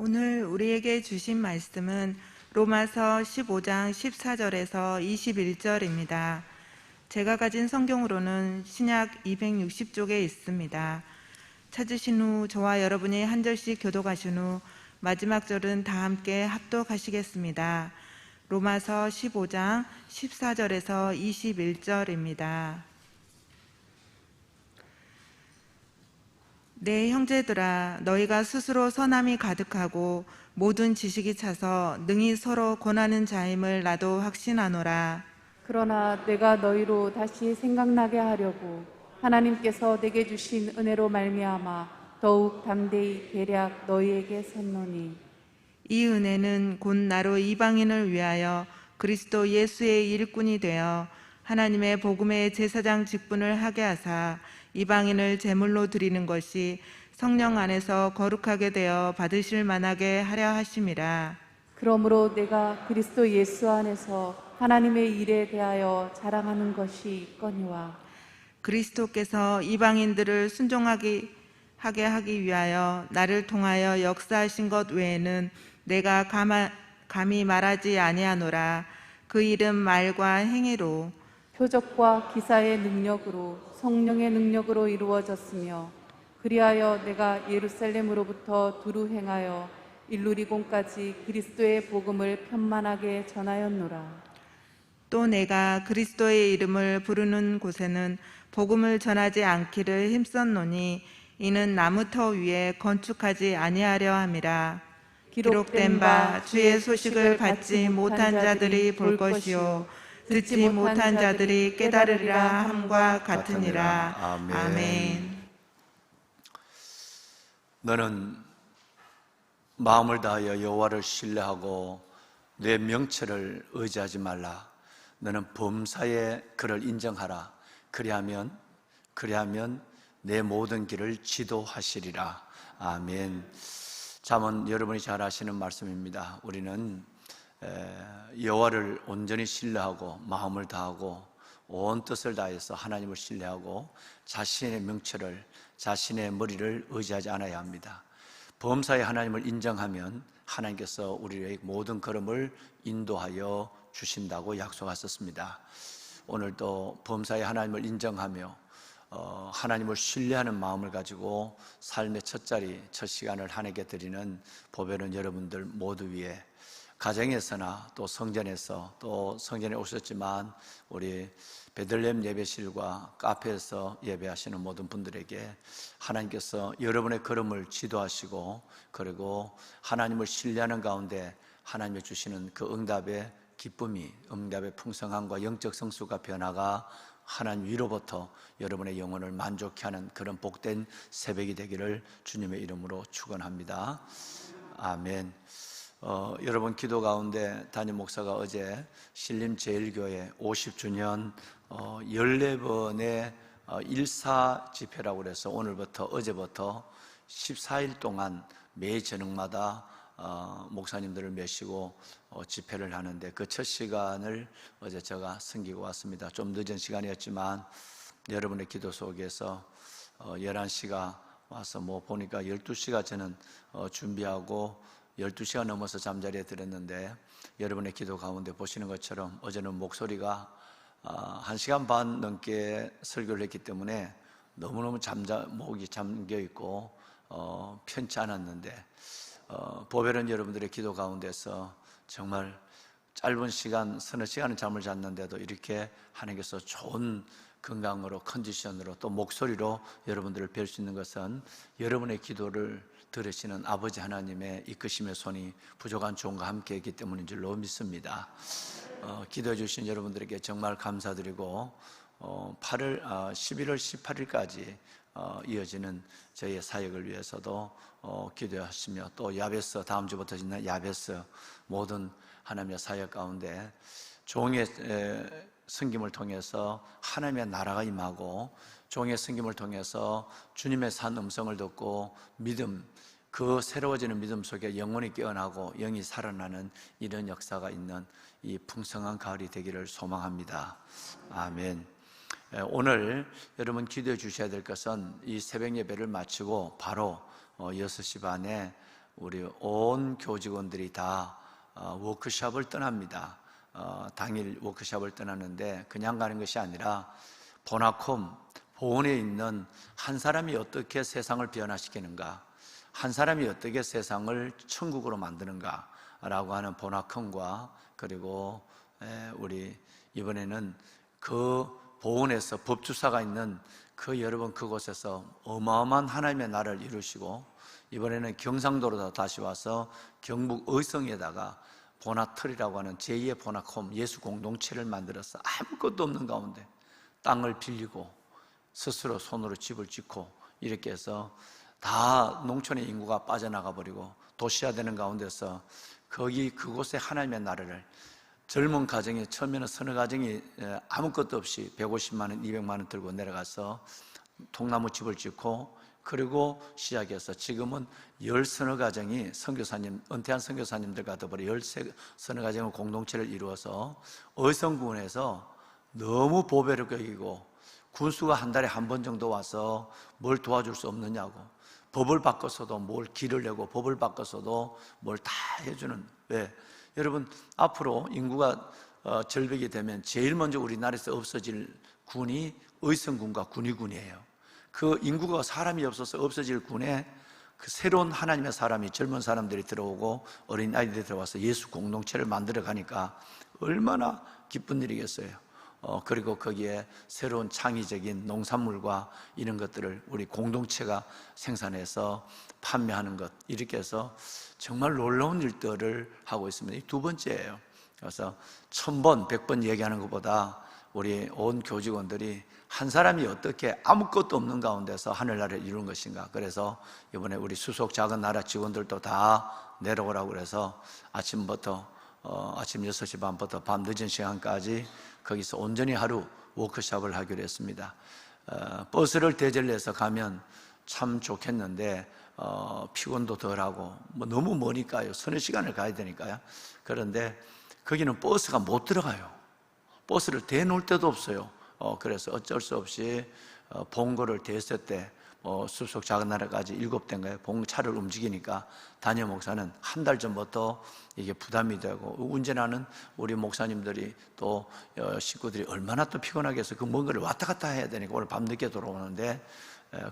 오늘 우리에게 주신 말씀은 로마서 15장 14절에서 21절입니다. 제가 가진 성경으로는 신약 260쪽에 있습니다. 찾으신 후 저와 여러분이 한 절씩 교독하신 후 마지막 절은 다 함께 합독하시겠습니다. 로마서 15장 14절에서 21절입니다. 내 형제들아, 너희가 스스로 선함이 가득하고 모든 지식이 차서 능히 서로 권하는 자임을 나도 확신하노라. 그러나 내가 너희로 다시 생각나게 하려고 하나님께서 내게 주신 은혜로 말미암아 더욱 담대히 대략 너희에게 섰노니, 이 은혜는 곧 나로 이방인을 위하여 그리스도 예수의 일꾼이 되어 하나님의 복음의 제사장 직분을 하게 하사 이방인을 제물로 드리는 것이 성령 안에서 거룩하게 되어 받으실 만하게 하려 하심이라. 그러므로 내가 그리스도 예수 안에서 하나님의 일에 대하여 자랑하는 것이 있거니와, 그리스도께서 이방인들을 순종하게 하기 위하여 나를 통하여 역사하신 것 외에는 내가 감히 말하지 아니하노라. 그 일은 말과 행위로 표적과 기사의 능력으로 성령의 능력으로 이루어졌으며, 그리하여 내가 예루살렘으로부터 두루 행하여 일루리곤까지 그리스도의 복음을 편만하게 전하였노라. 또 내가 그리스도의 이름을 부르는 곳에는 복음을 전하지 않기를 힘썼노니 이는 나무터 위에 건축하지 아니하려 함이라. 기록된 바 주의 소식을 받지 못한 자들이 볼 것이요 듣지 못한 자들이 깨달으리라 함과 같으니라. 아멘. 너는 마음을 다하여 여호와를 신뢰하고 내 명철을 의지하지 말라. 너는 범사에 그를 인정하라. 그리하면 내 모든 길을 지도하시리라. 아멘. 잠언 여러분이 잘 아시는 말씀입니다. 우리는 여호와를 온전히 신뢰하고 마음을 다하고 온 뜻을 다해서 하나님을 신뢰하고 자신의 명철을, 자신의 머리를 의지하지 않아야 합니다. 범사에 하나님을 인정하면 하나님께서 우리의 모든 걸음을 인도하여 주신다고 약속하셨습니다. 오늘도 범사에 하나님을 인정하며 하나님을 신뢰하는 마음을 가지고 삶의 첫 자리, 첫 시간을 하나님께 드리는 보배는 여러분들 모두 위에 가정에서나 또 성전에서, 또 성전에 오셨지만 우리 베들레헴 예배실과 카페에서 예배하시는 모든 분들에게 하나님께서 여러분의 걸음을 지도하시고, 그리고 하나님을 신뢰하는 가운데 하나님이 주시는 그 응답의 기쁨이, 응답의 풍성함과 영적 성수가 변화가 하나님 위로부터 여러분의 영혼을 만족케 하는 그런 복된 새벽이 되기를 주님의 이름으로 축원합니다. 아멘. 여러분 기도 가운데 담임 목사가 어제 신림제일교회 50주년 14번의 일사 집회라고 해서 오늘부터 어제부터 14일 동안 매 저녁마다 목사님들을 모시고 집회를 하는데 그 첫 시간을 어제 제가 섬기고 왔습니다. 좀 늦은 시간이었지만 여러분의 기도 속에서 11시가 와서 보니까 12시가 저는 준비하고 12시가 넘어서 잠자리에 들었는데, 여러분의 기도 가운데 보시는 것처럼 어제는 목소리가 1시간 반 넘게 설교를 했기 때문에 너무너무 목이 잠겨 있고 편치 않았는데, 보배는 여러분들의 기도 가운데서 정말 짧은 시간, 서너 시간은 잠을 잤는데도 이렇게 하나님께서 좋은 건강으로, 컨디션으로, 또 목소리로 여러분들을 뵐 수 있는 것은 여러분의 기도를 들으시는 아버지 하나님의 이끄심의 손이 부족한 종과 함께 있기 때문인 줄로 믿습니다. 기도해 주신 여러분들에게 정말 감사드리고 11월 18일까지 이어지는 저희의 사역을 위해서도 기도하시며, 또 야베스, 다음 주부터 있는 야베스 모든 하나님의 사역 가운데 종의 섬김을 통해서 하나님의 나라가 임하고, 종의 섬김을 통해서 주님의 산 음성을 듣고 믿음, 그 새로워지는 믿음 속에 영혼이 깨어나고 영이 살아나는 이런 역사가 있는 이 풍성한 가을이 되기를 소망합니다. 아멘. 오늘 여러분 기도해 주셔야 될 것은 이 새벽 예배를 마치고 바로 6시 반에 우리 온 교직원들이 다 워크숍을 떠납니다. 당일 워크숍을 떠나는데 그냥 가는 것이 아니라 보나콤 보온에 있는 한 사람이 어떻게 세상을 변화시키는가, 한 사람이 어떻게 세상을 천국으로 만드는가 라고 하는 보나콤과, 그리고 우리 이번에는 그 보온에서 법주사가 있는 그 여러분 그곳에서 어마어마한 하나님의 나라를 이루시고, 이번에는 경상도로 다시 와서 경북 의성에다가 보나틀이라고 하는 제2의 보나콤 예수 공동체를 만들어서 아무것도 없는 가운데 땅을 빌리고 스스로 손으로 집을 짓고 이렇게 해서 다 농촌의 인구가 빠져나가 버리고 도시화되는 가운데서 그곳에 하나님의 나라를, 젊은 가정이 처음에는 서너 가정이 아무것도 없이 150만 원, 200만 원 들고 내려가서 통나무 집을 짓고, 그리고 시작해서 지금은 10서너 가정이 선교사님, 은퇴한 선교사님들과 더불어 13서너 가정의 공동체를 이루어서 의성군에서 너무 보배를 여기고, 군수가 한 달에 한 번 정도 와서 뭘 도와줄 수 없느냐고, 법을 바꿔서도 뭘 길을 내고 법을 바꿔서도 뭘 다 해주는. 왜? 여러분, 앞으로 인구가 절벽이 되면 제일 먼저 우리나라에서 없어질 군이 의성군과 군위군이에요. 그 인구가 사람이 없어서 없어질 군에 그 새로운 하나님의 사람이, 젊은 사람들이 들어오고 어린 아이들이 들어와서 예수 공동체를 만들어 가니까 얼마나 기쁜 일이겠어요. 그리고 거기에 새로운 창의적인 농산물과 이런 것들을 우리 공동체가 생산해서 판매하는 것, 이렇게 해서 정말 놀라운 일들을 하고 있습니다. 이 두 번째예요. 그래서 1000번, 100번 얘기하는 것보다 우리 온 교직원들이 한 사람이 어떻게 아무것도 없는 가운데서 하늘나라를 이루는 것인가. 그래서 이번에 우리 수속 작은 나라 직원들도 다 내려오라고 그래서 아침부터 아침 6시 반부터 밤 늦은 시간까지 거기서 온전히 하루 워크숍을 하기로 했습니다. 버스를 대절해서 가면 참 좋겠는데 피곤도 덜하고 너무 머니까요. 서너 시간을 가야 되니까요. 그런데 거기는 버스가 못 들어가요. 버스를 대놓을 데도 없어요. 그래서 어쩔 수 없이 봉고를 대했을 때 숲속 작은 나라까지 7대인가요? 봉차를 움직이니까 담임 목사는 한 달 전부터 이게 부담이 되고, 운전하는 우리 목사님들이 또 식구들이 얼마나 또 피곤하게 해서 그 먼 거를 왔다 갔다 해야 되니까 오늘 밤늦게 돌아오는데,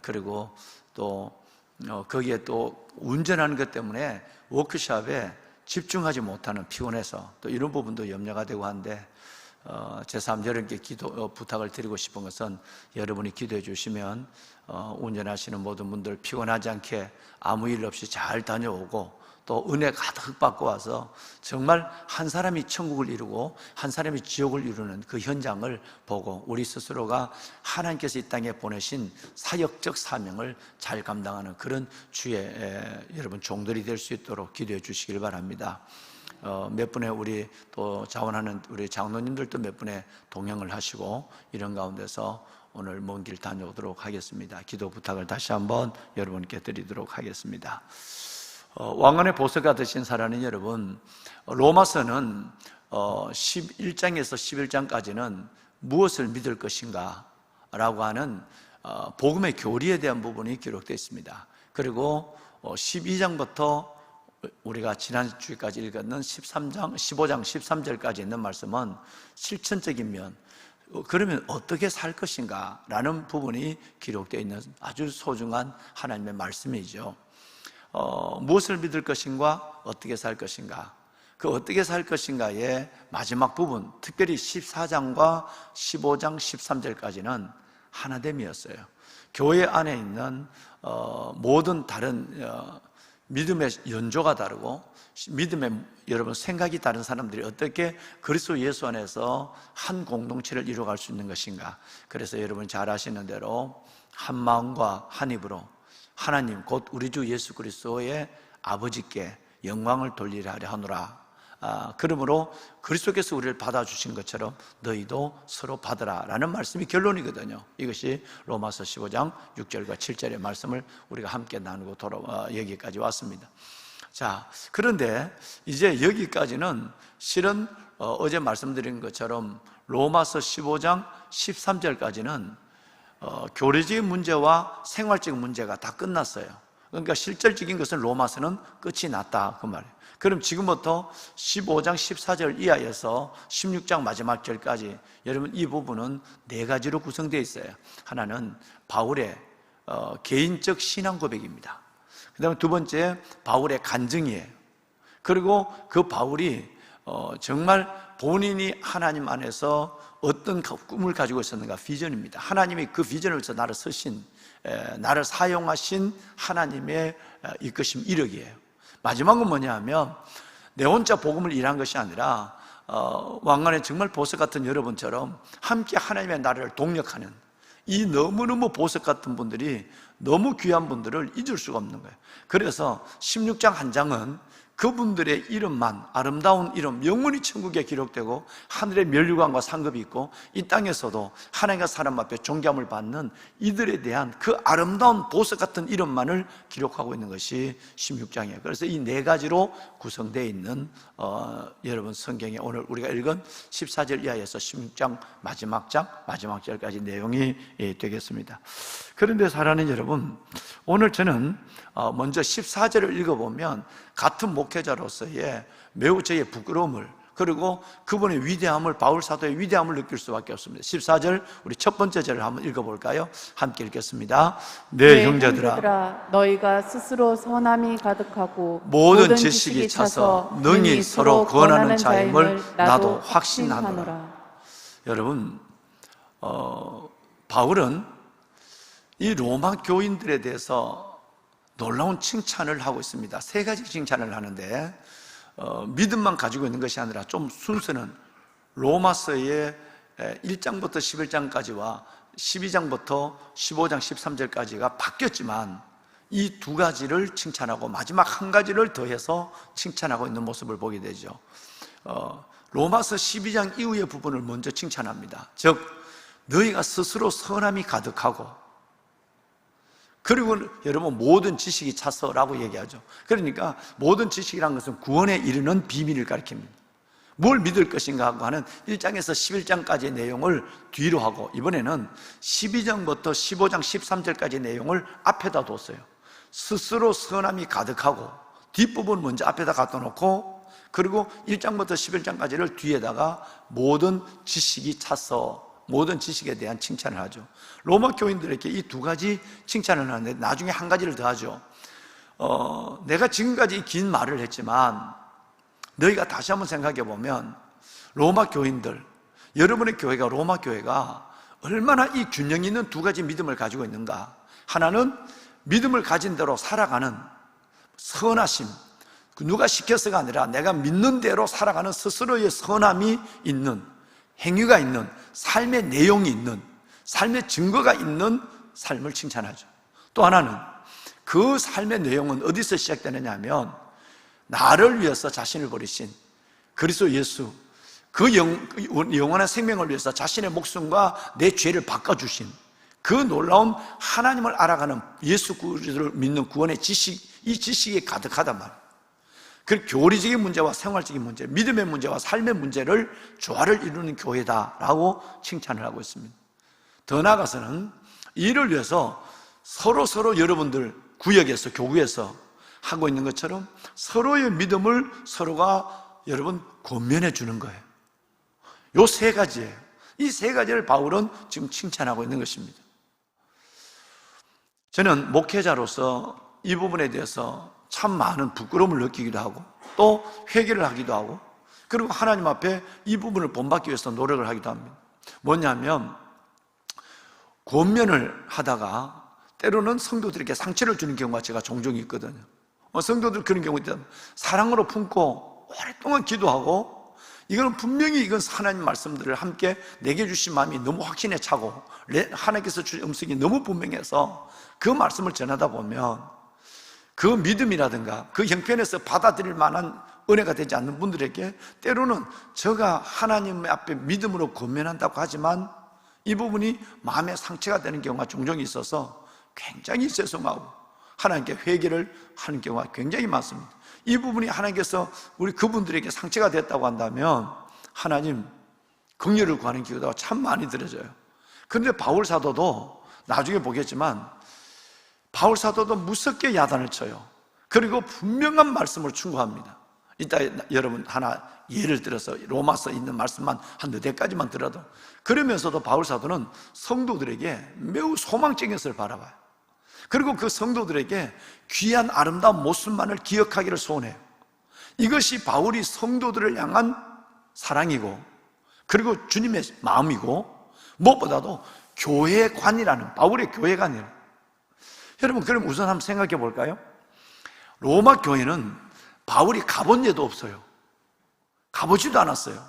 그리고 또 거기에 또 운전하는 것 때문에 워크숍에 집중하지 못하는, 피곤해서 또 이런 부분도 염려가 되고 한데, 제3 여러분께 부탁을 드리고 싶은 것은, 여러분이 기도해 주시면 운전하시는 모든 분들 피곤하지 않게 아무 일 없이 잘 다녀오고, 또 은혜 가득 받고 와서 정말 한 사람이 천국을 이루고 한 사람이 지옥을 이루는 그 현장을 보고 우리 스스로가 하나님께서 이 땅에 보내신 사역적 사명을 잘 감당하는 그런 주의 여러분 종들이 될 수 있도록 기도해 주시길 바랍니다. 몇 분의 우리 또 자원하는 우리 장로님들도 몇 분의 동행을 하시고, 이런 가운데서 오늘 먼 길 다녀오도록 하겠습니다. 기도 부탁을 다시 한번 여러분께 드리도록 하겠습니다. 왕관의 보석가 되신 사랑하는 여러분, 로마서는 11장에서 11장까지는 무엇을 믿을 것인가 라고 하는 복음의 교리에 대한 부분이 기록되어 있습니다. 그리고 12장부터 우리가 지난주까지 읽었는 15장 13절까지 있는 말씀은 실천적인 면, 그러면 어떻게 살 것인가 라는 부분이 기록되어 있는 아주 소중한 하나님의 말씀이죠. 무엇을 믿을 것인가, 어떻게 살 것인가, 그 어떻게 살 것인가의 마지막 부분, 특별히 14장과 15장 13절까지는 하나됨이었어요. 교회 안에 있는 모든 다른 믿음의 연조가 다르고, 믿음의 여러분 생각이 다른 사람들이 어떻게 그리스도 예수 안에서 한 공동체를 이루어갈 수 있는 것인가. 그래서 여러분 잘 아시는 대로 한 마음과 한 입으로 하나님 곧 우리 주 예수 그리스도의 아버지께 영광을 돌리려 하려 하노라. 그러므로 그리스도께서 우리를 받아주신 것처럼 너희도 서로 받으라 라는 말씀이 결론이거든요. 이것이 로마서 15장 6절과 7절의 말씀을 우리가 함께 나누고 여기까지 왔습니다. 자, 그런데 이제 여기까지는 실은 어제 말씀드린 것처럼 로마서 15장 13절까지는 교리적인 문제와 생활적 문제가 다 끝났어요. 그러니까 실질적인 것은 로마서는 끝이 났다 그 말이에요. 그럼 지금부터 15장 14절 이하에서 16장 마지막 절까지 여러분 이 부분은 네 가지로 구성되어 있어요. 하나는 바울의 개인적 신앙 고백입니다. 그 다음에 두 번째 바울의 간증이에요. 그리고 그 바울이 정말 본인이 하나님 안에서 어떤 꿈을 가지고 있었는가, 비전입니다. 하나님이 그 비전을 위해서 나를 쓰신, 나를 사용하신 하나님의 이끄심 이력이에요. 마지막은 뭐냐 하면 내 혼자 복음을 일한 것이 아니라 왕관의 정말 보석 같은 여러분처럼 함께 하나님의 나라를 동력하는 이 너무너무 보석 같은 분들이, 너무 귀한 분들을 잊을 수가 없는 거예요. 그래서 16장 한 장은 그분들의 이름만, 아름다운 이름, 영원히 천국에 기록되고 하늘의 면류관과 상급이 있고 이 땅에서도 하나님과 사람 앞에 존경을 받는 이들에 대한 그 아름다운 보석 같은 이름만을 기록하고 있는 것이 16장이에요. 그래서 이 네 가지로 구성되어 있는 여러분 성경에 오늘 우리가 읽은 14절 이하에서 16장 마지막 장, 마지막 절까지 내용이 되겠습니다. 그런데 사랑하는 여러분, 오늘 저는 먼저 14절을 읽어보면 같은 목회자로서의 매우 저의 부끄러움을, 그리고 그분의 위대함을, 바울 사도의 위대함을 느낄 수밖에 없습니다. 14절 우리 첫 번째 절을 한번 읽어볼까요? 함께 읽겠습니다. 네, 형제들아, 너희가 스스로 선함이 가득하고 모든 지식이 차서 능히 서로 권하는 자임을 나도 확신하노라. 여러분, 바울은 이 로마 교인들에 대해서 놀라운 칭찬을 하고 있습니다. 세 가지 칭찬을 하는데 믿음만 가지고 있는 것이 아니라 좀 순서는 로마서의 1장부터 11장까지와 12장부터 15장 13절까지가 바뀌었지만 이 두 가지를 칭찬하고 마지막 한 가지를 더해서 칭찬하고 있는 모습을 보게 되죠. 로마서 12장 이후의 부분을 먼저 칭찬합니다. 즉 너희가 스스로 선함이 가득하고, 그리고 여러분 모든 지식이 차서라고 얘기하죠. 그러니까 모든 지식이라는 것은 구원에 이르는 비밀을 가리킵니다. 뭘 믿을 것인가 하고 하는 1장에서 11장까지의 내용을 뒤로 하고 이번에는 12장부터 15장 13절까지의 내용을 앞에다 뒀어요. 스스로 선함이 가득하고 뒷부분 먼저 앞에다 갖다 놓고, 그리고 1장부터 11장까지를 뒤에다가 모든 지식이 차서, 모든 지식에 대한 칭찬을 하죠. 로마 교인들에게 이 두 가지 칭찬을 하는데 나중에 한 가지를 더 하죠. 내가 지금까지 이 긴 말을 했지만 너희가 다시 한번 생각해 보면 로마 교인들, 여러분의 교회가, 로마 교회가 얼마나 이 균형 있는 두 가지 믿음을 가지고 있는가. 하나는 믿음을 가진 대로 살아가는 선하심, 누가 시켜서가 아니라 내가 믿는 대로 살아가는 스스로의 선함이 있는, 행위가 있는, 삶의 내용이 있는, 삶의 증거가 있는 삶을 칭찬하죠. 또 하나는 그 삶의 내용은 어디서 시작되느냐 하면 나를 위해서 자신을 버리신 그리스도 예수, 그 영원한 생명을 위해서 자신의 목숨과 내 죄를 바꿔주신 그 놀라운 하나님을 알아가는 예수 그리스도를 믿는 구원의 지식, 이 지식이 가득하단 말이에요. 그 교리적인 문제와 생활적인 문제, 믿음의 문제와 삶의 문제를 조화를 이루는 교회다라고 칭찬을 하고 있습니다. 더 나아가서는 이를 위해서 서로 여러분들 구역에서, 교구에서 하고 있는 것처럼 서로의 믿음을 서로가 여러분 권면해 주는 거예요. 요 세 가지예요. 이 세 가지를 바울은 지금 칭찬하고 있는 것입니다. 저는 목회자로서 이 부분에 대해서 참 많은 부끄러움을 느끼기도 하고 또 회개를 하기도 하고, 그리고 하나님 앞에 이 부분을 본받기 위해서 노력을 하기도 합니다. 뭐냐면 권면을 하다가 때로는 성도들에게 상처를 주는 경우가 제가 종종 있거든요. 성도들 그런 경우 있다면 사랑으로 품고 오랫동안 기도하고, 이거는 분명히 이건 하나님 말씀들을 함께 내게 주신 마음이 너무 확신에 차고 하나님께서 주신 음성이 너무 분명해서 그 말씀을 전하다 보면 그 믿음이라든가 그 형편에서 받아들일 만한 은혜가 되지 않는 분들에게 때로는 제가 하나님 앞에 믿음으로 권면한다고 하지만 이 부분이 마음에 상처가 되는 경우가 종종 있어서 굉장히 죄송하고 하나님께 회개를 하는 경우가 굉장히 많습니다. 이 부분이 하나님께서 우리 그분들에게 상처가 됐다고 한다면 하나님 긍휼을 구하는 기도가 참 많이 들어져요. 그런데 바울 사도도 나중에 보겠지만 바울 사도도 무섭게 야단을 쳐요. 그리고 분명한 말씀을 충고합니다. 이따 여러분 하나 예를 들어서 로마서 있는 말씀만 한 4대까지만 들어도, 그러면서도 바울 사도는 성도들에게 매우 소망적인 것을 바라봐요. 그리고 그 성도들에게 귀한 아름다운 모습만을 기억하기를 소원해요. 이것이 바울이 성도들을 향한 사랑이고, 그리고 주님의 마음이고, 무엇보다도 교회관이라는, 바울의 교회관이에요. 여러분, 그럼 우선 한번 생각해 볼까요? 로마 교회는 바울이 가본 예도 없어요. 가보지도 않았어요.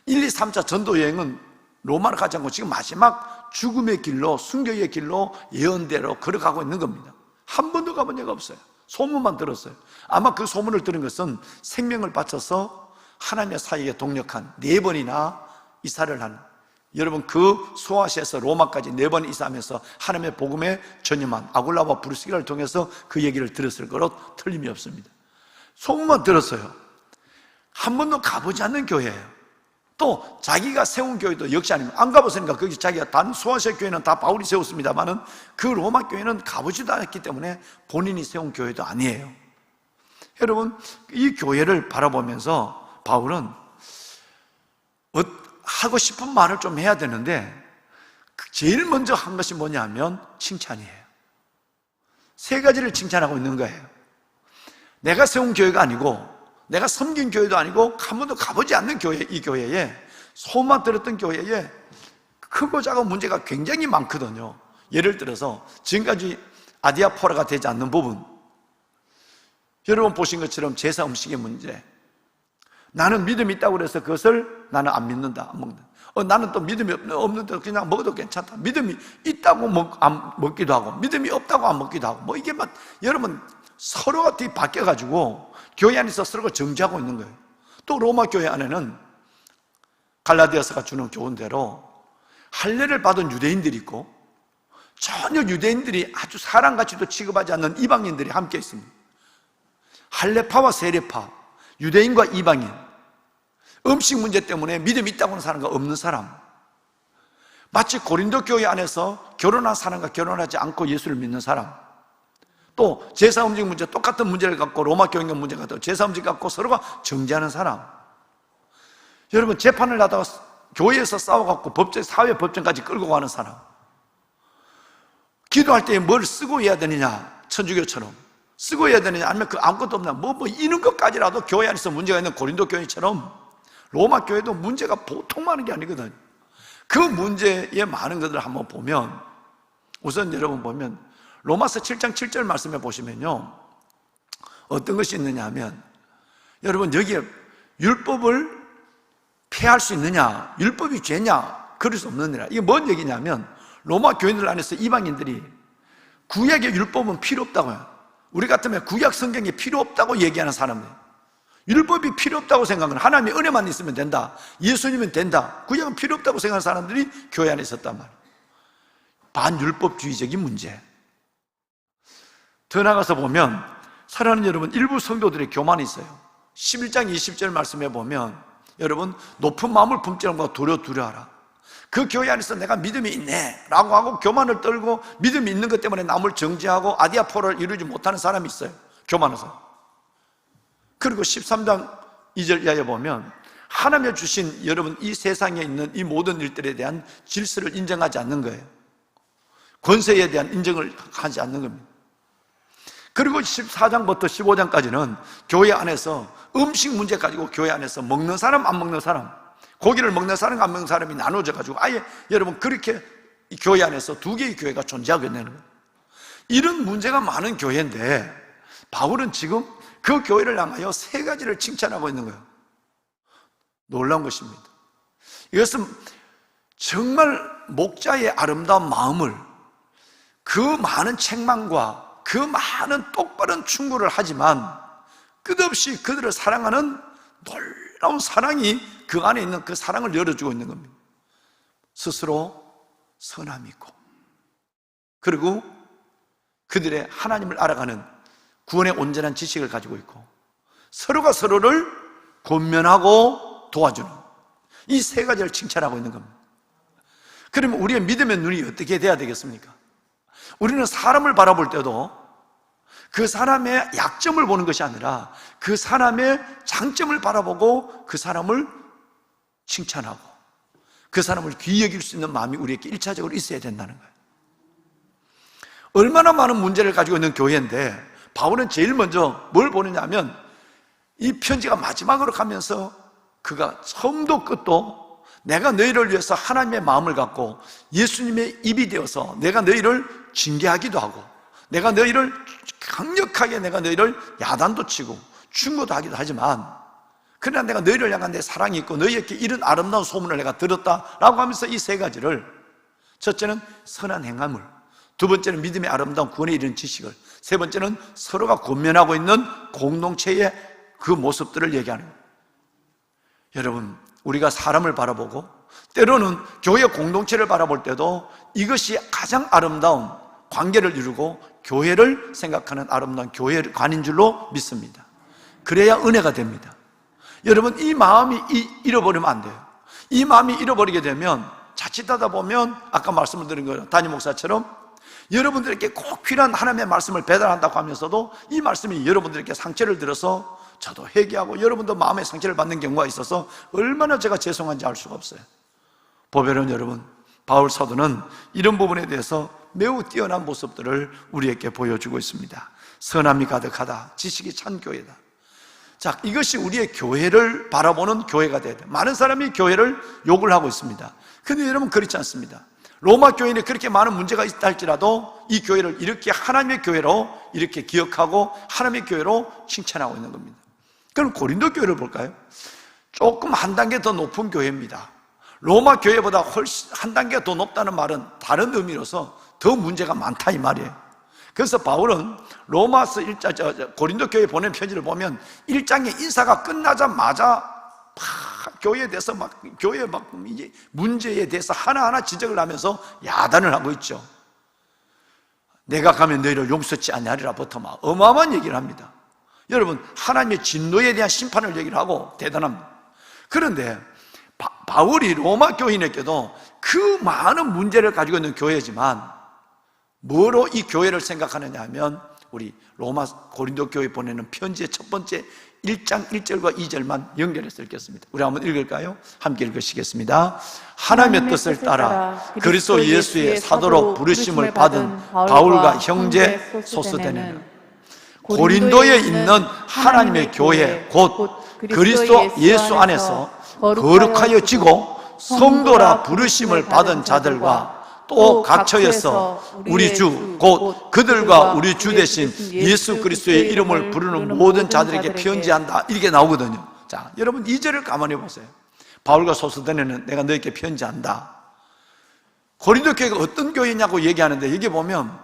1, 2, 3차 전도 여행은 로마를 가지 않고 지금 마지막 죽음의 길로, 순교의 길로 예언대로 걸어가고 있는 겁니다. 한 번도 가본 적이 없어요. 소문만 들었어요. 아마 그 소문을 들은 것은 생명을 바쳐서 하나님의 사역에 동력한 4번이나 이사를 한, 여러분 그 소아시아에서 로마까지 4번 이사하면서 하나님의 복음에 전념한 아굴라와 브루스기를 통해서 그 얘기를 들었을 거로 틀림이 없습니다. 소문만 들었어요. 한 번도 가보지 않는 교회예요. 또 자기가 세운 교회도 역시 아닙니다. 안 가봤으니까 거기 자기가 단 소아시아 교회는 다 바울이 세웠습니다만은 그 로마 교회는 가보지도 않았기 때문에 본인이 세운 교회도 아니에요. 여러분, 이 교회를 바라보면서 바울은 하고 싶은 말을 좀 해야 되는데 제일 먼저 한 것이 뭐냐 하면 칭찬이에요. 3가지를 칭찬하고 있는 거예요. 내가 세운 교회가 아니고, 내가 섬긴 교회도 아니고, 한 번도 가보지 않는 교회, 이 교회에, 소문만 들었던 교회에 크고 작은 문제가 굉장히 많거든요. 예를 들어서 지금까지 아디아포라가 되지 않는 부분, 여러분 보신 것처럼 제사 음식의 문제, 나는 믿음이 있다고 그래서 그것을 나는 안 믿는다, 안 먹는다. 나는 또 믿음이 없는데 그냥 먹어도 괜찮다. 믿음이 있다고 안 먹기도 하고, 믿음이 없다고 안 먹기도 하고, 이게 막 여러분 서로가 뒤 바뀌어가지고 교회 안에서 서로가 정지하고 있는 거예요. 또 로마 교회 안에는 갈라디아서가 주는 교훈대로 할례를 받은 유대인들이 있고, 전혀 유대인들이 아주 사람같이도 취급하지 않는 이방인들이 함께 있습니다. 할례파와 세례파, 유대인과 이방인, 음식 문제 때문에 믿음이 있다고 하는 사람과 없는 사람, 마치 고린도 교회 안에서 결혼한 사람과 결혼하지 않고 예수를 믿는 사람, 또 제사 음식 문제, 똑같은 문제를 갖고 로마 교회가 문제가 또 제사 음식 갖고 서로가 정죄하는 사람. 여러분, 재판을 하다가 교회에서 싸워갖고 법정, 사회 법정까지 끌고 가는 사람. 기도할 때 뭘 쓰고 해야 되느냐, 천주교처럼 쓰고 해야 되느냐, 아니면 그 아무것도 없나, 이런 것까지라도 교회 안에서 문제가 있는 고린도 교회처럼 로마 교회도 문제가 보통 많은 게 아니거든요. 그 문제의 많은 것들을 한번 보면, 우선 여러분 보면 로마서 7장 7절 말씀에 보시면요, 어떤 것이 있느냐 하면, 여러분 여기에 율법을 폐할 수 있느냐, 율법이 죄냐, 그럴 수 없느니라. 이게 뭔 얘기냐면, 로마 교인들 안에서 이방인들이 구약의 율법은 필요 없다고요. 우리 같으면 구약 성경이 필요 없다고 얘기하는 사람들, 율법이 필요 없다고 생각하는, 하나님의 은혜만 있으면 된다, 예수님은 된다, 구약은 필요 없다고 생각하는 사람들이 교회 안에 있었단 말이에요. 반율법주의적인 문제. 더 나가서 보면 사랑하는 여러분, 일부 성도들의 교만이 있어요. 11장 20절 말씀에 보면, 여러분 높은 마음을 품지 말고 두려워하라. 그 교회 안에서 내가 믿음이 있네 라고 하고 교만을 떨고 믿음이 있는 것 때문에 남을 정죄하고 아디아포를 이루지 못하는 사람이 있어요. 교만해서. 그리고 13장 2절 이하에 보면 하나님이 주신 여러분 이 세상에 있는 이 모든 일들에 대한 질서를 인정하지 않는 거예요. 권세에 대한 인정을 하지 않는 겁니다. 그리고 14장부터 15장까지는 교회 안에서 음식 문제 가지고 교회 안에서 먹는 사람 안 먹는 사람, 고기를 먹는 사람 안 먹는 사람이 나눠져 가지고 아예 여러분 그렇게 이 교회 안에서 2개의 교회가 존재하게 되는 거예요. 이런 문제가 많은 교회인데 바울은 지금 그 교회를 향하여 3가지를 칭찬하고 있는 거예요. 놀라운 것입니다. 이것은 정말 목자의 아름다운 마음을, 그 많은 책망과 그 많은 똑바른 충고를 하지만 끝없이 그들을 사랑하는 놀라운 사랑이 그 안에 있는 그 사랑을 열어주고 있는 겁니다. 스스로 선함이 있고, 그리고 그들의 하나님을 알아가는 구원의 온전한 지식을 가지고 있고, 서로가 서로를 권면하고 도와주는 이 3가지를 칭찬하고 있는 겁니다. 그러면 우리의 믿음의 눈이 어떻게 돼야 되겠습니까? 우리는 사람을 바라볼 때도 그 사람의 약점을 보는 것이 아니라 그 사람의 장점을 바라보고 그 사람을 칭찬하고 그 사람을 귀히 여길 수 있는 마음이 우리에게 1차적으로 있어야 된다는 거예요. 얼마나 많은 문제를 가지고 있는 교회인데 바울은 제일 먼저 뭘 보느냐 하면 이 편지가 마지막으로 가면서 그가 처음도 끝도 내가 너희를 위해서 하나님의 마음을 갖고 예수님의 입이 되어서 내가 너희를 징계하기도 하고 내가 너희를 강력하게 내가 너희를 야단도 치고 충고도 하기도 하지만 그러나 내가 너희를 향한 내 사랑이 있고 너희에게 이런 아름다운 소문을 내가 들었다라고 하면서 이 세 가지를 첫째는 선한 행함을, 두 번째는 믿음의 아름다운 구원에 이르는 지식을, 세 번째는 서로가 권면하고 있는 공동체의 그 모습들을 얘기하는 거예요. 여러분, 우리가 사람을 바라보고 때로는 교회 공동체를 바라볼 때도 이것이 가장 아름다운 관계를 이루고 교회를 생각하는 아름다운 교회관인 줄로 믿습니다. 그래야 은혜가 됩니다. 여러분, 이 마음이 잃어버리면 안 돼요. 이 마음이 잃어버리게 되면 자칫하다 보면 아까 말씀을 드린 거예요. 담임 목사처럼 여러분들에게 꼭 필요한 하나님의 말씀을 배달한다고 하면서도 이 말씀이 여러분들에게 상처를 들어서 저도 회개하고 여러분도 마음의 상처를 받는 경우가 있어서 얼마나 제가 죄송한지 알 수가 없어요. 보배로운 여러분, 바울 사도는 이런 부분에 대해서 매우 뛰어난 모습들을 우리에게 보여주고 있습니다. 선함이 가득하다, 지식이 찬 교회다. 자, 이것이 우리의 교회를 바라보는 교회가 돼야 돼요. 많은 사람이 교회를 욕을 하고 있습니다. 근데 여러분, 그렇지 않습니다. 로마 교회에 그렇게 많은 문제가 있다 할지라도 이 교회를 이렇게 하나님의 교회로 이렇게 기억하고 하나님의 교회로 칭찬하고 있는 겁니다. 그럼 고린도 교회를 볼까요? 조금 한 단계 더 높은 교회입니다. 로마 교회보다 훨씬 한 단계 더 높다는 말은 다른 의미로서 더 문제가 많다 이 말이에요. 그래서 바울은 로마서 1장, 고린도 교회에 보낸 편지를 보면 1장의 인사가 끝나자마자 교회에 대해서 교회 이제 문제에 대해서 하나하나 지적을 하면서 야단을 하고 있죠. 내가 가면 너희를 용서치 아니하리라부터 막 어마어마한 얘기를 합니다. 여러분, 하나님의 진노에 대한 심판을 얘기를 하고 대단합니다. 그런데 바울이 로마 교인에게도 그 많은 문제를 가지고 있는 교회지만 뭐로 이 교회를 생각하느냐 하면 우리 로마 고린도 교회 보내는 편지의 첫 번째 1장 1절과 2절만 연결해서 읽겠습니다. 우리 한번 읽을까요? 함께 읽으시겠습니다. 하나님의 뜻을 따라 그리스도 예수의 사도로 부르심을 받은 바울과 형제 소스데네는 고린도에 있는 하나님의 교회 곧 그리스도 예수 안에서 거룩하여지고 성도라 부르심을 받은 자들과 또 각처에서 우리 주 곧 그들과 우리 주 대신 예수 그리스도의 이름을 부르는 모든 자들에게 편지한다, 이렇게 나오거든요. 자, 여러분 2절을 가만히 보세요. 바울과 소스데네는 내가 너에게 편지한다. 고린도 교회가 어떤 교회냐고 얘기하는데 여기 보면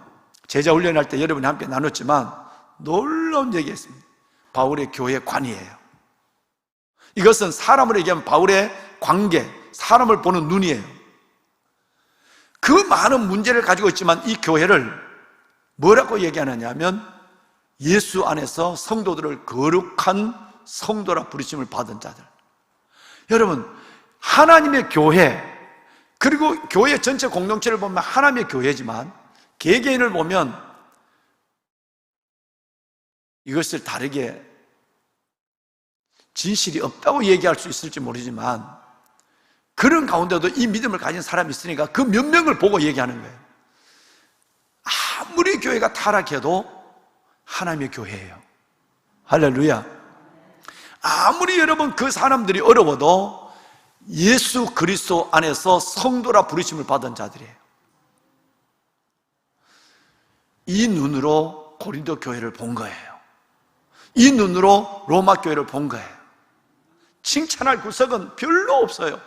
제자 훈련할 때 여러분이 함께 나눴지만 놀라운 얘기했습니다. 바울의 교회관이에요. 이것은 사람으로 얘기하면 바울의 관계, 사람을 보는 눈이에요. 그 많은 문제를 가지고 있지만 이 교회를 뭐라고 얘기하느냐 하면 예수 안에서 성도들을 거룩한 성도라 부르심을 받은 자들. 여러분, 하나님의 교회, 그리고 교회 전체 공동체를 보면 하나님의 교회지만 개개인을 보면 이것을 다르게 진실이 없다고 얘기할 수 있을지 모르지만 그런 가운데도 이 믿음을 가진 사람이 있으니까 그 몇 명을 보고 얘기하는 거예요. 아무리 교회가 타락해도 하나님의 교회예요. 할렐루야. 아무리 여러분 그 사람들이 어려워도 예수 그리스도 안에서 성도라 부르심을 받은 자들이에요. 이 눈으로 고린도 교회를 본 거예요. 이 눈으로 로마 교회를 본 거예요. 칭찬할 구석은 별로 없어요.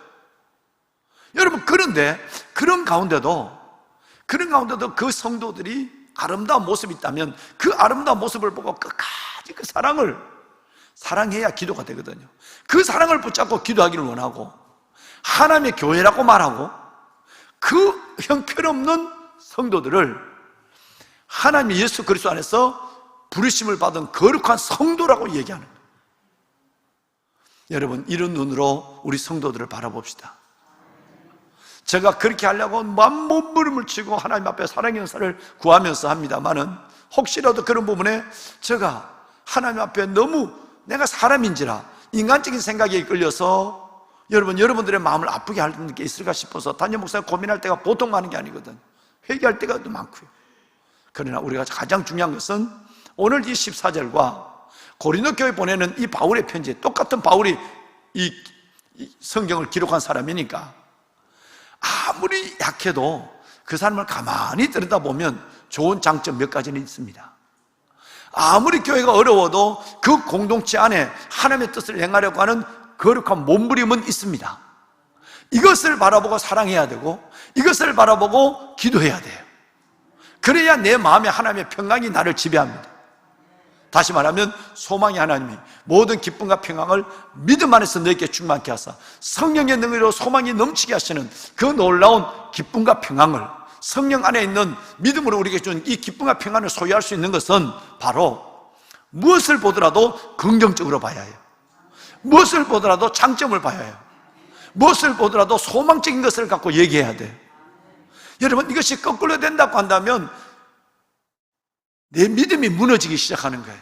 여러분, 그런데 그런 가운데도 그 성도들이 아름다운 모습이 있다면 그 아름다운 모습을 보고 끝까지 그 사랑을 사랑해야 기도가 되거든요. 그 사랑을 붙잡고 기도하기를 원하고 하나님의 교회라고 말하고 그 형편없는 성도들을 하나님 예수 그리스도 안에서 부르심을 받은 거룩한 성도라고 얘기하는 거예요. 여러분, 이런 눈으로 우리 성도들을 바라봅시다. 제가 그렇게 하려고 몸부림을 치고 하나님 앞에 사랑의 은사를 구하면서 합니다만은, 혹시라도 그런 부분에 제가 하나님 앞에 너무 내가 사람인지라 인간적인 생각에 이끌려서 여러분들의 마음을 아프게 할 게 있을까 싶어서 담임 목사가 고민할 때가 보통 많은 게 아니거든. 회개할 때가 또 많고요. 그러나 우리가 가장 중요한 것은 오늘 이 14절과 고린도 교회 보내는 이 바울의 편지, 똑같은 바울이 이 성경을 기록한 사람이니까 아무리 약해도 그 사람을 가만히 들여다보면 좋은 장점 몇 가지는 있습니다. 아무리 교회가 어려워도 그 공동체 안에 하나님의 뜻을 행하려고 하는 거룩한 몸부림은 있습니다. 이것을 바라보고 사랑해야 되고, 이것을 바라보고 기도해야 돼요. 그래야 내 마음에 하나님의 평강이 나를 지배합니다. 다시 말하면 소망의 하나님이 모든 기쁨과 평강을 믿음 안에서 너에게 충만케 하사 성령의 능력으로 소망이 넘치게 하시는 그 놀라운 기쁨과 평강을, 성령 안에 있는 믿음으로 우리에게 준 이 기쁨과 평안을 소유할 수 있는 것은 바로 무엇을 보더라도 긍정적으로 봐야 해요. 무엇을 보더라도 장점을 봐야 해요. 무엇을 보더라도 소망적인 것을 갖고 얘기해야 돼요. 여러분, 이것이 거꾸로 된다고 한다면 내 믿음이 무너지기 시작하는 거예요.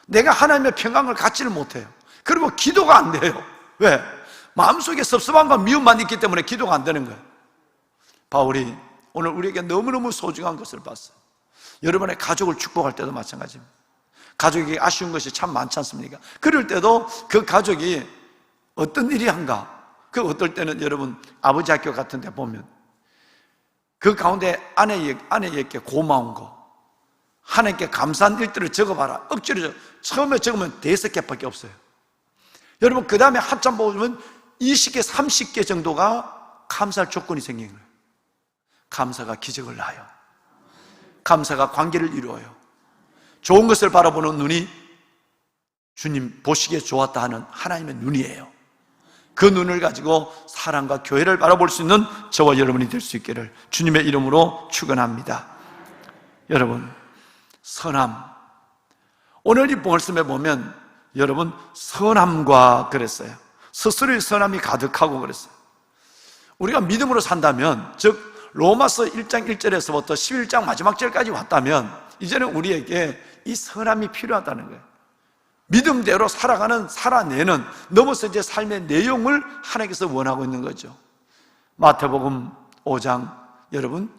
내가 하나님의 평강을 갖지를 못해요. 그리고 기도가 안 돼요. 왜? 마음속에 섭섭함과 미움만 있기 때문에 기도가 안 되는 거예요. 바울이 오늘 우리에게 너무너무 소중한 것을 봤어요. 여러분의 가족을 축복할 때도 마찬가지입니다. 가족에게 아쉬운 것이 참 많지 않습니까? 그럴 때도 그 가족이 어떤 일이 한가, 그 어떨 때는 여러분 아버지 학교 같은 데 보면 그 가운데 아내에게 고마운 거, 하나님께 감사한 일들을 적어봐라. 억지로 처음에 적으면 5개밖에 없어요. 여러분, 그 다음에 한참 보면 20개, 30개 정도가 감사할 조건이 생긴 거예요. 감사가 기적을 낳아요. 감사가 관계를 이루어요. 좋은 것을 바라보는 눈이 주님 보시기에 좋았다 하는 하나님의 눈이에요. 그 눈을 가지고 사랑과 교회를 바라볼 수 있는 저와 여러분이 될 수 있기를 주님의 이름으로 축원합니다. 여러분, 선함, 오늘 이 말씀에 보면 여러분 선함과 그랬어요. 스스로의 선함이 가득하고 그랬어요. 우리가 믿음으로 산다면, 즉 로마서 1장 1절에서부터 11장 마지막 절까지 왔다면 이제는 우리에게 이 선함이 필요하다는 거예요. 믿음대로 살아내는 넘어서 이제 삶의 내용을 하나님께서 원하고 있는 거죠. 마태복음 5장 여러분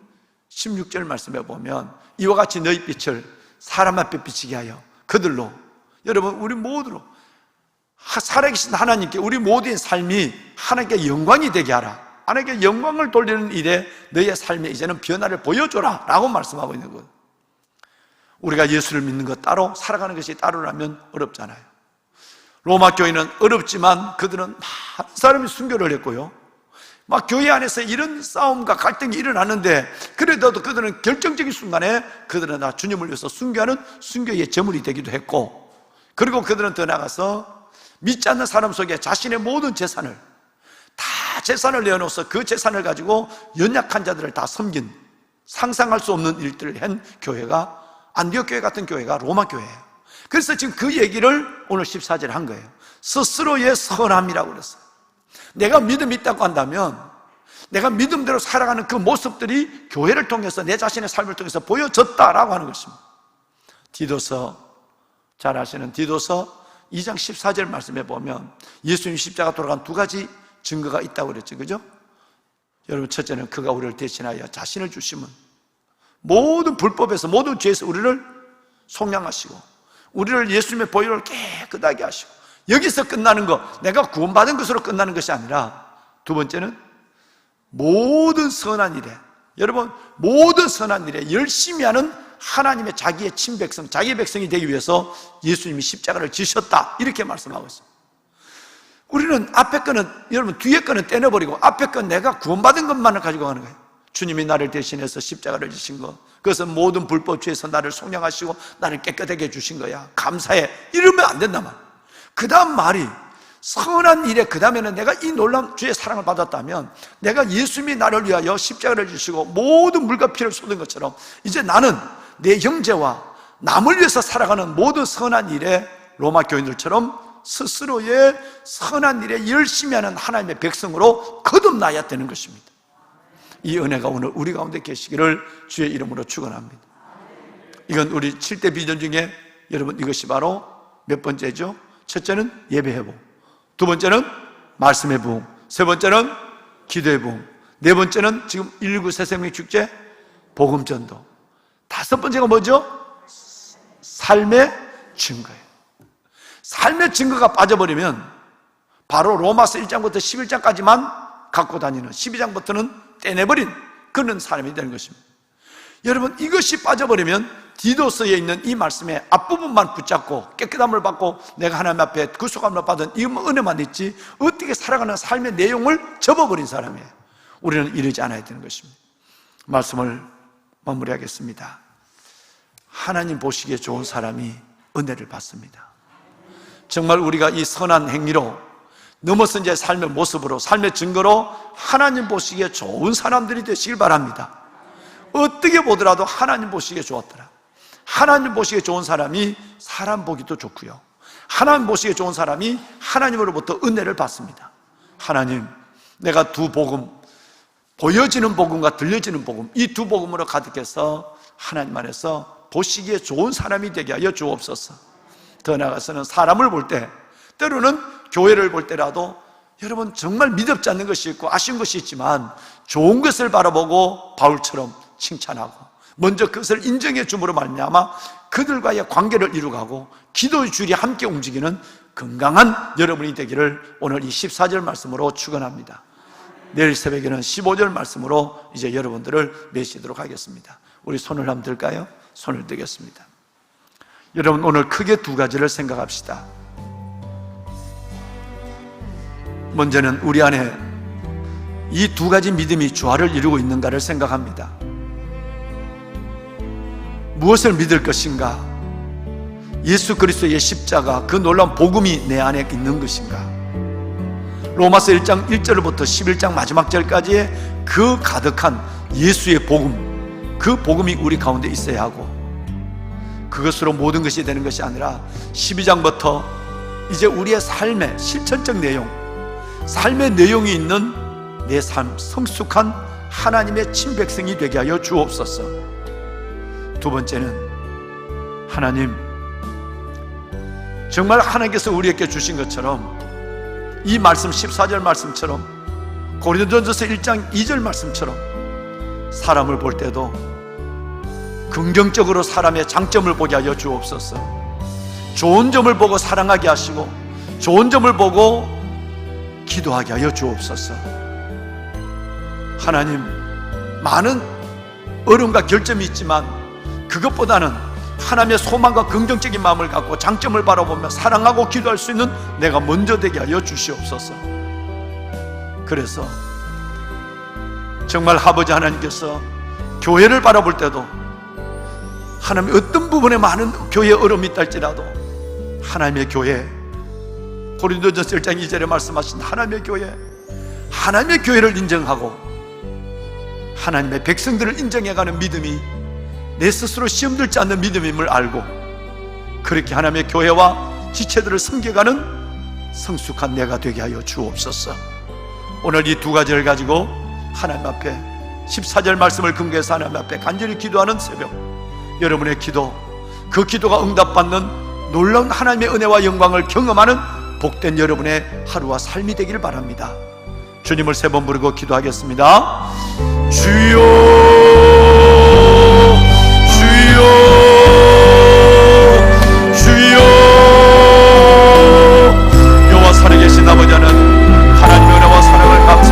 16절 말씀에 보면 이와 같이 너희 빛을 사람 앞에 비치게 하여 그들로, 여러분 우리 모두로 살아계신 하나님께 우리 모두의 삶이 하나님께 영광이 되게 하라. 하나님께 영광을 돌리는 일에 너희의 삶에 이제는 변화를 보여줘라 라고 말씀하고 있는 거예요. 우리가 예수를 믿는 것 따로 살아가는 것이 따로라면 어렵잖아요. 로마 교회는 어렵지만 그들은 많은 사람이 순교를 했고요, 막 교회 안에서 이런 싸움과 갈등이 일어나는데 그래도 그들은 결정적인 순간에 그들은 다 주님을 위해서 순교하는 순교의 제물이 되기도 했고, 그리고 그들은 더 나가서 믿지 않는 사람 속에 자신의 모든 재산을 다 재산을 내어놓아서 그 재산을 가지고 연약한 자들을 다 섬긴, 상상할 수 없는 일들을 한 교회가 안디옥 교회 같은 교회가 로마 교회예요. 그래서 지금 그 얘기를 오늘 14절에 한 거예요. 스스로의 선함이라고 그랬어요. 내가 믿음이 있다고 한다면 내가 믿음대로 살아가는 그 모습들이 교회를 통해서 내 자신의 삶을 통해서 보여졌다라고 하는 것입니다. 디도서, 잘 아시는 디도서 2장 14절 말씀에 보면 예수님 십자가 돌아간 2가지 증거가 있다고 그랬죠, 그죠? 여러분, 첫째는 그가 우리를 대신하여 자신을 주심은 모든 불법에서 모든 죄에서 우리를 속량하시고 우리를 예수님의 보혈을 깨끗하게 하시고, 여기서 끝나는 것, 내가 구원받은 것으로 끝나는 것이 아니라 두 번째는 모든 선한 일에, 여러분 모든 선한 일에 열심히 하는 하나님의 자기의 친백성, 자기의 백성이 되기 위해서 예수님이 십자가를 지셨다 이렇게 말씀하고 있습니다. 우리는 앞에 거는, 여러분 뒤에 거는 떼내버리고 앞에 건 내가 구원받은 것만을 가지고 가는 거예요. 주님이 나를 대신해서 십자가를 지신 것, 그것은 모든 불법죄에서 나를 속량하시고 나를 깨끗하게 해주신 거야, 감사해, 이러면 안 된단 말이야. 그 다음 말이 선한 일에, 그 다음에는 내가 이 놀라운 주의 사랑을 받았다면 내가 예수님이 나를 위하여 십자가를 지시고 모든 물과 피를 쏟은 것처럼 이제 나는 내 형제와 남을 위해서 살아가는 모든 선한 일에 로마 교인들처럼 스스로의 선한 일에 열심히 하는 하나님의 백성으로 거듭나야 되는 것입니다. 이 은혜가 오늘 우리 가운데 계시기를 주의 이름으로 축원합니다. 이건 우리 7대 비전 중에 여러분 이것이 바로 몇 번째죠? 첫째는 예배 회복, 두 번째는 말씀의 부흥, 세 번째는 기도의 부흥, 네 번째는 지금 119 새생명 축제 복음 전도, 다섯 번째가 뭐죠? 삶의 증거예요. 삶의 증거가 빠져버리면 바로 로마서 1장부터 11장까지만 갖고 다니는, 12장부터는 떼내버린 그런 사람이 되는 것입니다. 여러분, 이것이 빠져버리면 디도서에 있는 이 말씀의 앞부분만 붙잡고 깨끗함을 받고 내가 하나님 앞에 구속함을 받은 이 은혜만 있지 어떻게 살아가는 삶의 내용을 접어버린 사람이에요. 우리는 이러지 않아야 되는 것입니다. 말씀을 마무리하겠습니다. 하나님 보시기에 좋은 사람이 은혜를 받습니다. 정말 우리가 이 선한 행위로 넘어선 제 삶의 모습으로, 삶의 증거로 하나님 보시기에 좋은 사람들이 되시길 바랍니다. 어떻게 보더라도 하나님 보시기에 좋았더라. 하나님 보시기에 좋은 사람이 사람 보기도 좋고요, 하나님 보시기에 좋은 사람이 하나님으로부터 은혜를 받습니다. 하나님, 내가 두 복음, 보여지는 복음과 들려지는 복음, 이 두 복음으로 가득해서 하나님 안에서 보시기에 좋은 사람이 되게 하여 주옵소서. 더 나아가서는 사람을 볼 때, 때로는 교회를 볼 때라도 여러분 정말 믿음지 않는 것이 있고 아쉬운 것이 있지만 좋은 것을 바라보고 바울처럼 칭찬하고 먼저 그것을 인정해 줌으로 말미암아 그들과의 관계를 이루가고 기도의 줄이 함께 움직이는 건강한 여러분이 되기를 오늘 이 14절 말씀으로 축원합니다. 내일 새벽에는 15절 말씀으로 이제 여러분들을 메시도록 하겠습니다. 우리 손을 한번 들까요? 손을 들겠습니다. 여러분, 오늘 크게 두 가지를 생각합시다. 먼저는 우리 안에 이 두 가지 믿음이 조화를 이루고 있는가를 생각합니다. 무엇을 믿을 것인가? 예수 그리스도의 십자가, 그 놀라운 복음이 내 안에 있는 것인가? 로마서 1장 1절부터 11장 마지막 절까지의 그 가득한 예수의 복음, 그 복음이 우리 가운데 있어야 하고, 그것으로 모든 것이 되는 것이 아니라 12장부터 이제 우리의 삶의 실천적 내용, 삶의 내용이 있는 내 삶, 성숙한 하나님의 친백성이 되게 하여 주옵소서. 두 번째는 하나님, 정말 하나님께서 우리에게 주신 것처럼 이 말씀 14절 말씀처럼 고린도전서 1장 2절 말씀처럼 사람을 볼 때도 긍정적으로 사람의 장점을 보게 하여 주옵소서. 좋은 점을 보고 사랑하게 하시고 좋은 점을 보고 기도하게 하여 주옵소서. 하나님, 많은 어려움과 결점이 있지만 그것보다는 하나님의 소망과 긍정적인 마음을 갖고 장점을 바라보며 사랑하고 기도할 수 있는 내가 먼저 되게 하여 주시옵소서. 그래서 정말 아버지 하나님께서 교회를 바라볼 때도 하나님 어떤 부분에 많은 교회의 어려움이 있다 할지라도 하나님의 교회, 고린도전서 1장 2절에 말씀하신 하나님의 교회, 하나님의 교회를 인정하고 하나님의 백성들을 인정해가는 믿음이 내 스스로 시험 들지 않는 믿음임을 알고 그렇게 하나님의 교회와 지체들을 섬겨가는 성숙한 내가 되게 하여 주옵소서. 오늘 이 두 가지를 가지고 하나님 앞에 14절 말씀을 근거해서 하나님 앞에 간절히 기도하는 새벽, 여러분의 기도, 그 기도가 응답받는 놀라운 하나님의 은혜와 영광을 경험하는 복된 여러분의 하루와 삶이 되길 바랍니다. 주님을 세 번 부르고 기도하겠습니다. 주여